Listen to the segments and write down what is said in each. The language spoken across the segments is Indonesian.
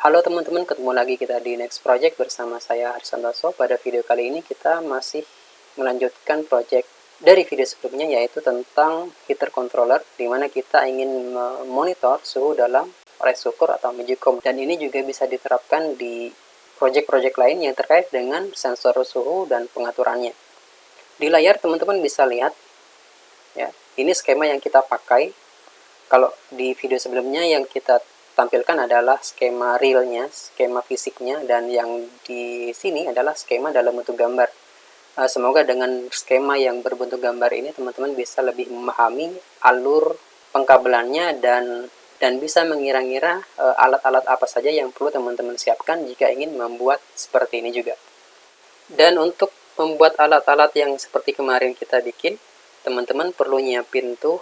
Halo teman-teman, ketemu lagi kita di Next Project bersama saya Harsantoso. Pada video kali ini kita masih melanjutkan project dari video sebelumnya, yaitu tentang heater controller, di mana kita ingin memonitor suhu dalam rice cooker atau magicom. Dan ini juga bisa diterapkan di project-project lain yang terkait dengan sensor suhu dan pengaturannya. Di layar teman-teman bisa lihat, ya, ini skema yang kita pakai. Kalau di video sebelumnya yang kita tampilkan adalah skema realnya, skema fisiknya, dan yang di sini adalah skema dalam bentuk gambar. Semoga dengan skema yang berbentuk gambar ini teman-teman bisa lebih memahami alur pengkabelannya dan bisa mengira-ngira alat-alat apa saja yang perlu teman-teman siapkan jika ingin membuat seperti ini juga. Dan untuk membuat alat-alat yang seperti kemarin kita bikin, teman-teman perlu nyiapin tuh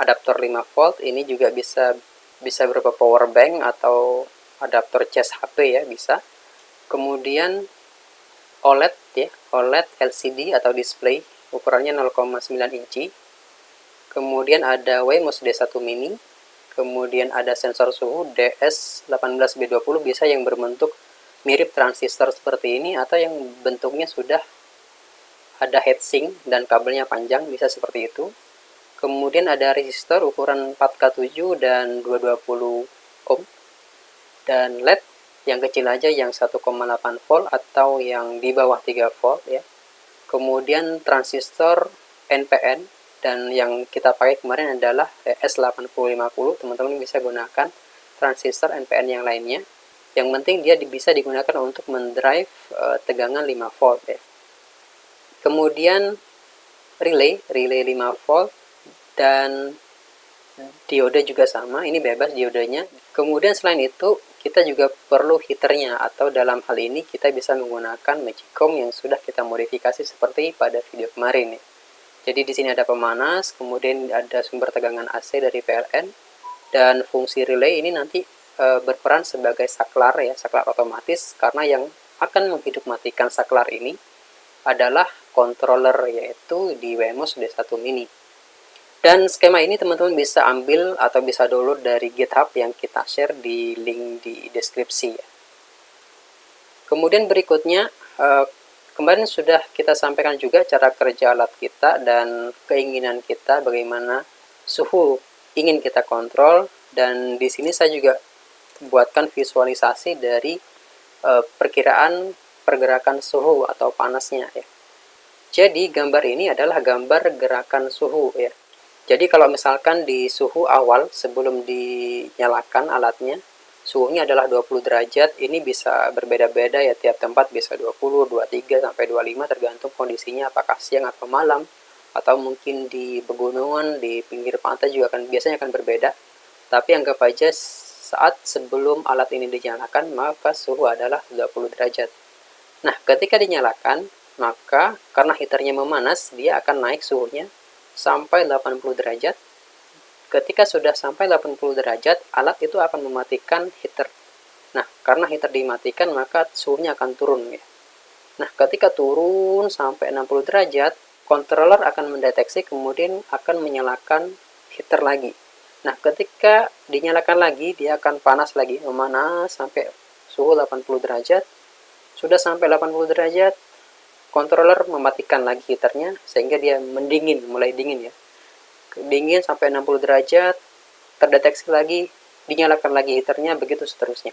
adaptor 5 volt. Ini juga bisa berupa power bank atau adaptor cas HP ya, bisa. Kemudian OLED ya, OLED LCD atau display ukurannya 0,9 inci. Kemudian ada Wemos D1 mini. Kemudian ada sensor suhu DS18B20, bisa yang berbentuk mirip transistor seperti ini atau yang bentuknya sudah ada heatsink dan kabelnya panjang, bisa seperti itu. Kemudian ada resistor ukuran 4K7 dan 220 ohm. Dan LED yang kecil aja, yang 1,8 volt atau yang di bawah 3 volt ya. Kemudian transistor NPN, dan yang kita pakai kemarin adalah S8050. Teman-teman bisa gunakan transistor NPN yang lainnya. Yang penting dia bisa digunakan untuk mendrive tegangan 5 volt ya. Kemudian relay 5 volt, dan diode juga sama, ini bebas diodenya. Kemudian selain itu kita juga perlu heaternya, atau dalam hal ini kita bisa menggunakan magicom yang sudah kita modifikasi seperti pada video kemarin ya. Jadi di sini ada pemanas, kemudian ada sumber tegangan AC dari PLN, dan fungsi relay ini nanti berperan sebagai saklar ya, saklar otomatis, karena yang akan menghidupmatikan saklar ini adalah controller, yaitu di Wemos D1 mini. Dan skema ini teman-teman bisa ambil atau bisa download dari GitHub yang kita share di link di deskripsi ya. Kemudian berikutnya, kemarin sudah kita sampaikan juga cara kerja alat kita dan keinginan kita bagaimana suhu ingin kita kontrol. Dan di sini saya juga buatkan visualisasi dari perkiraan pergerakan suhu atau panasnya ya. Jadi gambar ini adalah gambar gerakan suhu ya. Jadi kalau misalkan di suhu awal sebelum dinyalakan alatnya, suhunya adalah 20 derajat, ini bisa berbeda-beda ya, tiap tempat bisa 20, 23, sampai 25 tergantung kondisinya, apakah siang atau malam, atau mungkin di pegunungan, di pinggir pantai juga biasanya akan berbeda. Tapi anggap aja saat sebelum alat ini dinyalakan, maka suhu adalah 20 derajat. Nah, ketika dinyalakan, maka karena heaternya memanas, dia akan naik suhunya sampai 80 derajat. Ketika sudah sampai 80 derajat, alat itu akan mematikan heater. Nah, karena heater dimatikan, maka suhunya akan turun ya. Nah, ketika turun sampai 60 derajat, controller akan mendeteksi, kemudian akan menyalakan heater lagi. Nah, ketika dinyalakan lagi, dia akan panas lagi, memanas sampai suhu 80 derajat. Sudah sampai 80 derajat, controller mematikan lagi heaternya sehingga dia mendingin, mulai dingin ya. Dingin sampai 60 derajat, terdeteksi lagi, dinyalakan lagi heaternya, begitu seterusnya.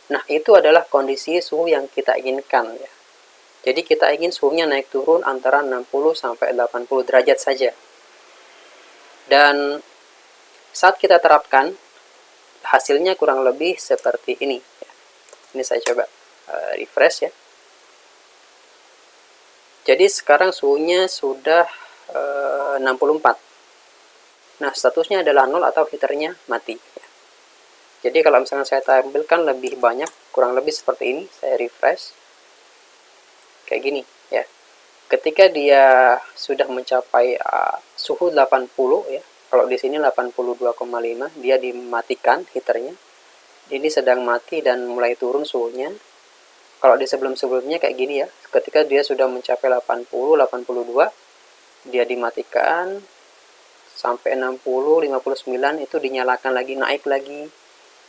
Nah, itu adalah kondisi suhu yang kita inginkan ya. Jadi kita ingin suhunya naik turun antara 60 sampai 80 derajat saja. Dan saat kita terapkan, hasilnya kurang lebih seperti ini ya. Ini saya coba refresh ya. Jadi sekarang suhunya sudah 64. Nah, statusnya adalah 0 atau heaternya mati ya. Jadi kalau misalnya saya tampilkan lebih banyak, kurang lebih seperti ini, saya refresh kayak gini ya. Ketika dia sudah mencapai suhu 80 ya, kalau di sini 82,5, dia dimatikan heaternya. Ini sedang mati dan mulai turun suhunya. Kalau di sebelum-sebelumnya kayak gini ya, ketika dia sudah mencapai 80, 82, dia dimatikan sampai 60, 59, itu dinyalakan lagi, naik lagi,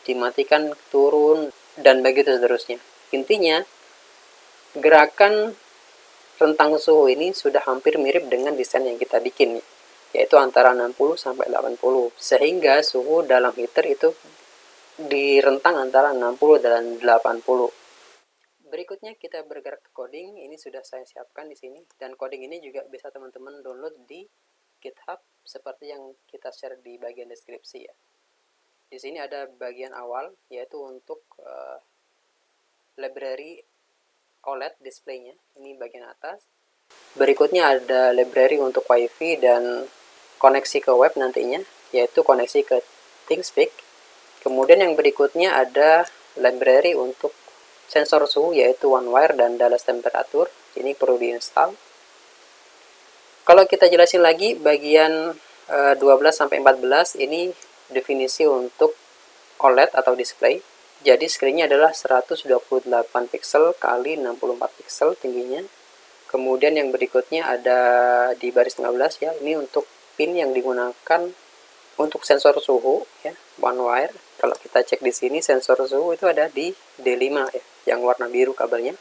dimatikan, turun. dan begitu seterusnya. Intinya, gerakan rentang suhu ini sudah hampir mirip dengan desain yang kita bikin, yaitu antara 60 sampai 80. Sehingga suhu dalam heater itu di rentang antara 60 dan 80. Berikutnya kita bergerak ke coding. Ini sudah saya siapkan di sini, dan coding ini juga bisa teman-teman download di GitHub seperti yang kita share di bagian deskripsi ya. Di sini ada bagian awal, yaitu untuk library OLED displaynya, ini bagian atas. Berikutnya ada library untuk WiFi dan koneksi ke web nantinya, yaitu koneksi ke ThinkSpeak. Kemudian yang berikutnya ada library untuk sensor suhu, yaitu OneWire dan Dallas Temperature. Ini perlu diinstal. Kalau kita jelasin lagi, bagian 12-14 ini definisi untuk OLED atau display. Jadi screen-nya adalah 128 pixel kali 64 pixel tingginya. Kemudian yang berikutnya ada di baris 15 ya, ini untuk pin yang digunakan untuk sensor suhu ya, OneWire. Kalau kita cek di sini sensor suhu itu ada di D5 ya, yang warna biru kabelnya.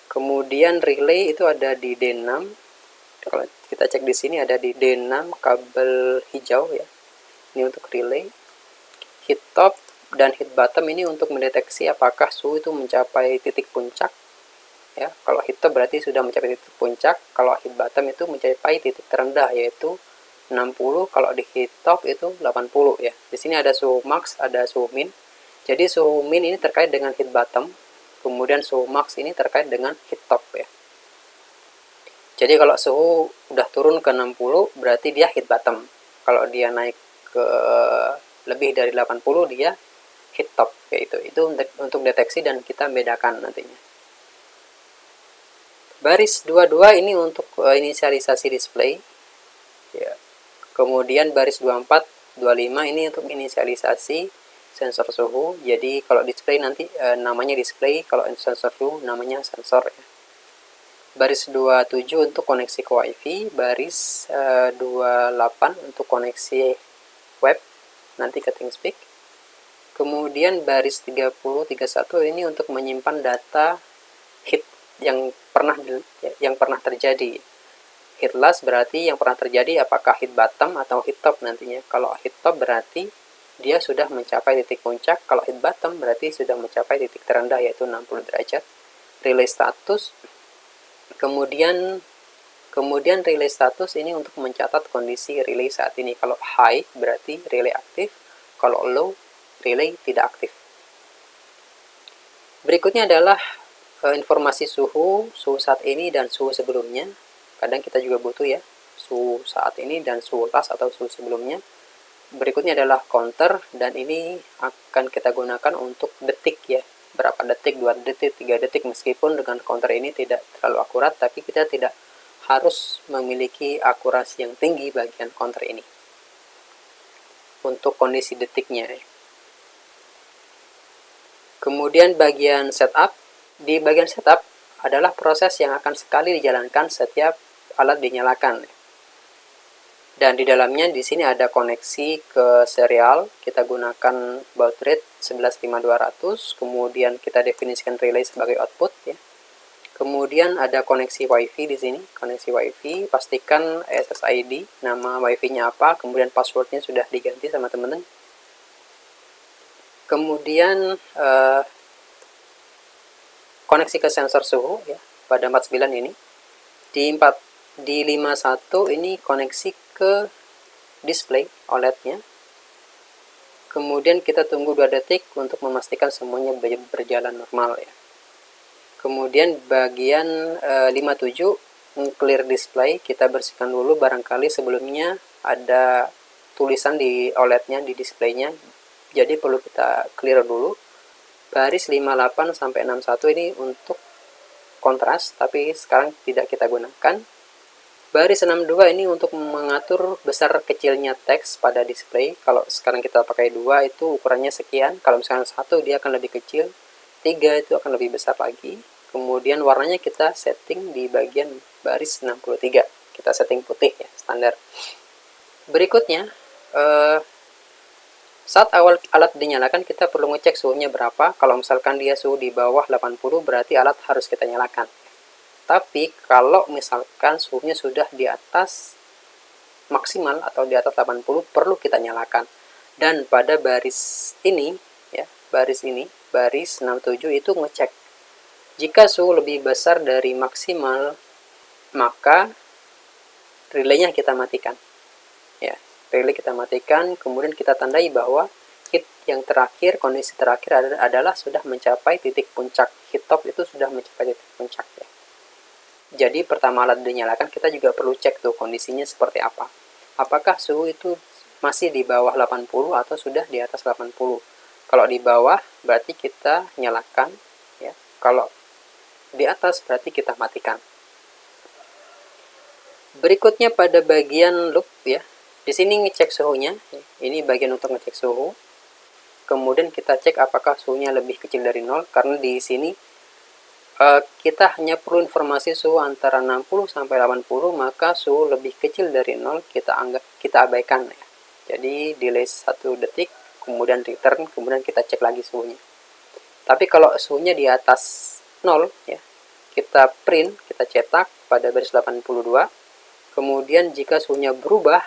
Kemudian relay itu ada di D6. Kalau kita cek di sini ada di D6 kabel hijau ya. Ini untuk relay. Heat top dan heat bottom ini untuk mendeteksi apakah suhu itu mencapai titik puncak. Ya, kalau heat top berarti sudah mencapai titik puncak. Kalau heat bottom itu mencapai titik terendah yaitu 60. Kalau di heat top itu 80 ya. Di sini ada suhu max, ada suhu min. Jadi suhu min ini terkait dengan heat bottom. Kemudian suhu max ini terkait dengan heat top ya. Jadi kalau suhu udah turun ke 60 berarti dia heat bottom. Kalau dia naik ke lebih dari 80 dia heat top yaitu. Itu untuk deteksi dan kita bedakan nantinya. Baris 22 ini untuk inisialisasi display. Ya. Kemudian baris 24, 25 ini untuk inisialisasi sensor suhu. Jadi kalau display nanti namanya display, kalau sensor suhu namanya sensor ya. Baris 27 untuk koneksi ke WiFi, baris 28 untuk koneksi web nanti ke ThinkSpeak. Kemudian baris 30, 31 ini untuk menyimpan data heat yang pernah terjadi. Heat last berarti yang pernah terjadi apakah heat bottom atau heat top nantinya. Kalau heat top berarti dia sudah mencapai titik puncak, kalau heat bottom berarti sudah mencapai titik terendah yaitu 60 derajat. Relay status. Kemudian relay status ini untuk mencatat kondisi relay saat ini. Kalau high berarti relay aktif, kalau low relay tidak aktif. Berikutnya adalah informasi suhu saat ini dan suhu sebelumnya. Kadang kita juga butuh ya, suhu saat ini dan suhu last atau suhu sebelumnya. Berikutnya adalah counter, dan ini akan kita gunakan untuk detik ya. Berapa detik, 2 detik, 3 detik, meskipun dengan counter ini tidak terlalu akurat, tapi kita tidak harus memiliki akurasi yang tinggi bagian counter ini untuk kondisi detiknya. Kemudian bagian setup. Di bagian setup adalah proses yang akan sekali dijalankan setiap alat dinyalakan. Dan di dalamnya di sini ada koneksi ke serial. Kita gunakan baud rate 115200. Kemudian kita definisikan relay sebagai output ya. Kemudian ada koneksi WiFi di sini. Koneksi WiFi, pastikan SSID, nama WiFi-nya apa, kemudian passwordnya sudah diganti sama teman-teman. Kemudian koneksi ke sensor suhu ya pada 49 ini. Di 51 ini koneksi ke display OLED-nya. Kemudian kita tunggu 2 detik untuk memastikan semuanya berjalan normal ya. Kemudian bagian 57 clear display, kita bersihkan dulu, barangkali sebelumnya ada tulisan di OLED-nya, di display-nya. Jadi perlu kita clear dulu. Baris 58 sampai 61 ini untuk kontras, tapi sekarang tidak kita gunakan. Baris 62 ini untuk mengatur besar kecilnya teks pada display. Kalau sekarang kita pakai 2 itu ukurannya sekian. Kalau misalkan 1 dia akan lebih kecil. 3 itu akan lebih besar lagi. Kemudian warnanya kita setting di bagian baris 63. Kita setting putih ya, standar. Berikutnya Saat awal alat dinyalakan, kita perlu ngecek suhunya berapa. Kalau misalkan dia suhu di bawah 80, berarti alat harus kita nyalakan. Tapi kalau misalkan suhunya sudah di atas maksimal atau di atas 80, perlu kita nyalakan. Dan pada baris ini, ya, baris 67 itu ngecek. Jika suhu lebih besar dari maksimal, maka relaynya kita matikan. Ya, relay kita matikan, kemudian kita tandai bahwa heat yang terakhir, kondisi terakhir adalah sudah mencapai titik puncak. Heat top itu sudah mencapai titik puncak. Ya. Jadi pertama alat dinyalakan, kita juga perlu cek tuh kondisinya seperti apa. Apakah suhu itu masih di bawah 80 atau sudah di atas 80. Kalau di bawah berarti kita nyalakan, ya. Kalau di atas berarti kita matikan. Berikutnya pada bagian loop, ya. Di sini ngecek suhunya. Ini bagian untuk ngecek suhu. Kemudian kita cek apakah suhunya lebih kecil dari 0, karena di sini kita hanya perlu informasi suhu antara 60 sampai 80, maka suhu lebih kecil dari 0 kita abaikan, ya. Jadi delay 1 detik, kemudian return, kemudian kita cek lagi suhunya. Tapi kalau suhunya di atas 0, ya, kita print, kita cetak pada baris 82. Kemudian jika suhunya berubah,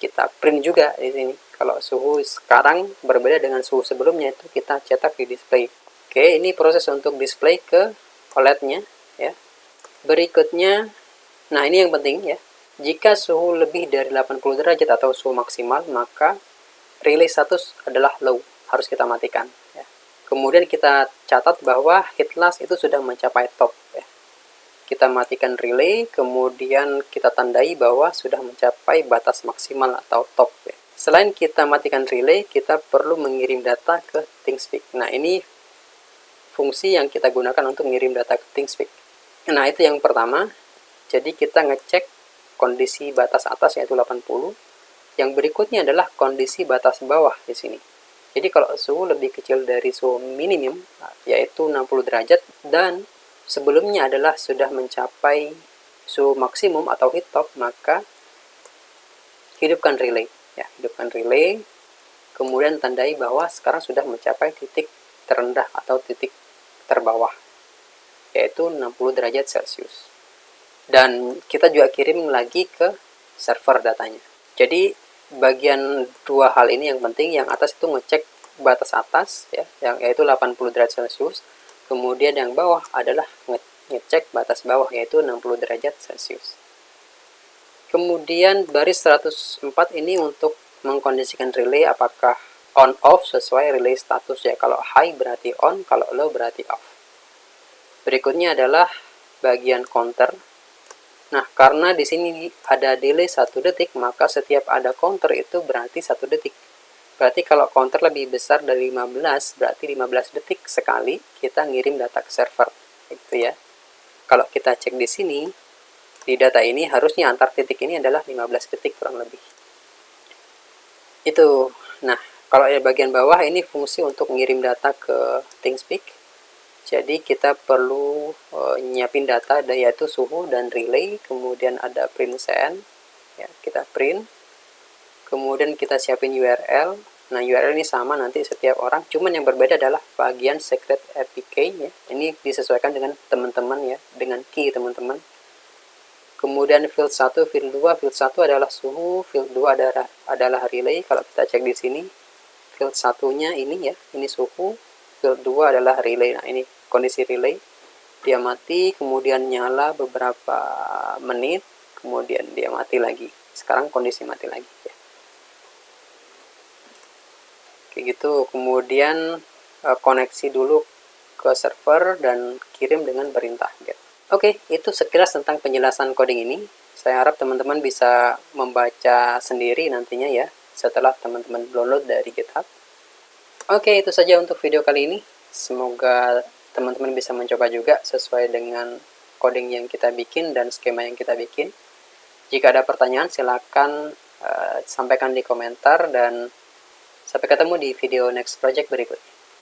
kita print juga di sini. Kalau suhu sekarang berbeda dengan suhu sebelumnya, itu kita cetak di display. Oke, ini proses untuk display ke OLED-nya, ya. Berikutnya, nah ini yang penting, ya. Jika suhu lebih dari 80 derajat atau suhu maksimal, maka relay status adalah low, harus kita matikan, ya. Kemudian kita catat bahwa heat loss itu sudah mencapai top, ya. Kita matikan relay, kemudian kita tandai bahwa sudah mencapai batas maksimal atau top, ya. Selain kita matikan relay, kita perlu mengirim data ke ThinkSpeak. Nah, ini fungsi yang kita gunakan untuk mengirim data ke ThinkSpeak. Nah, itu yang pertama. Jadi kita ngecek kondisi batas atas yaitu 80. Yang berikutnya adalah kondisi batas bawah di sini. Jadi kalau suhu lebih kecil dari suhu minimum yaitu 60 derajat dan sebelumnya adalah sudah mencapai suhu maksimum atau heat top, maka hidupkan relay, ya, hidupkan relay. Kemudian tandai bahwa sekarang sudah mencapai titik terendah atau titik terbawah yaitu 60 derajat Celcius. Dan kita juga kirim lagi ke server datanya. Jadi bagian dua hal ini yang penting. Yang atas itu ngecek batas atas, ya, yang yaitu 80 derajat Celcius. Kemudian yang bawah adalah ngecek batas bawah yaitu 60 derajat Celcius. Kemudian baris 104 ini untuk mengkondisikan relay apakah on off sesuai relay status, ya. Kalau high berarti on, kalau low berarti off. Berikutnya adalah bagian counter. Nah, karena di sini ada delay 1 detik, maka setiap ada counter itu berarti 1 detik. Berarti kalau counter lebih besar dari 15, berarti 15 detik sekali kita ngirim data ke server. Itu, ya. Kalau kita cek di sini, di data ini harusnya antar titik ini adalah 15 detik kurang lebih. Itu. Nah, kalau di bagian bawah ini fungsi untuk ngirim data ke ThinkSpeak. Jadi kita perlu nyiapin data yaitu suhu dan relay, kemudian ada print send, ya, kita print, kemudian kita siapin URL. Nah, URL ini sama nanti setiap orang, cuman yang berbeda adalah bagian secret APK, ya. Ini disesuaikan dengan teman-teman, ya, dengan key teman-teman. Kemudian field 1, field 2, field 1 adalah suhu, field 2 adalah relay. Kalau kita cek di sini, field 1-nya ini, ya, ini suhu, field 2 adalah relay. Nah, ini kondisi relay. Dia mati, kemudian nyala beberapa menit, kemudian dia mati lagi. Sekarang kondisi mati lagi, ya. Kayak gitu. Kemudian koneksi dulu ke server dan kirim dengan perintah get. Oke, itu sekilas tentang penjelasan coding ini. Saya harap teman-teman bisa membaca sendiri nantinya, ya, setelah teman-teman download dari GitHub. Oke, itu saja untuk video kali ini. Semoga teman-teman bisa mencoba juga sesuai dengan coding yang kita bikin dan skema yang kita bikin. Jika ada pertanyaan, silakan sampaikan di komentar dan sampai ketemu di video next project berikutnya.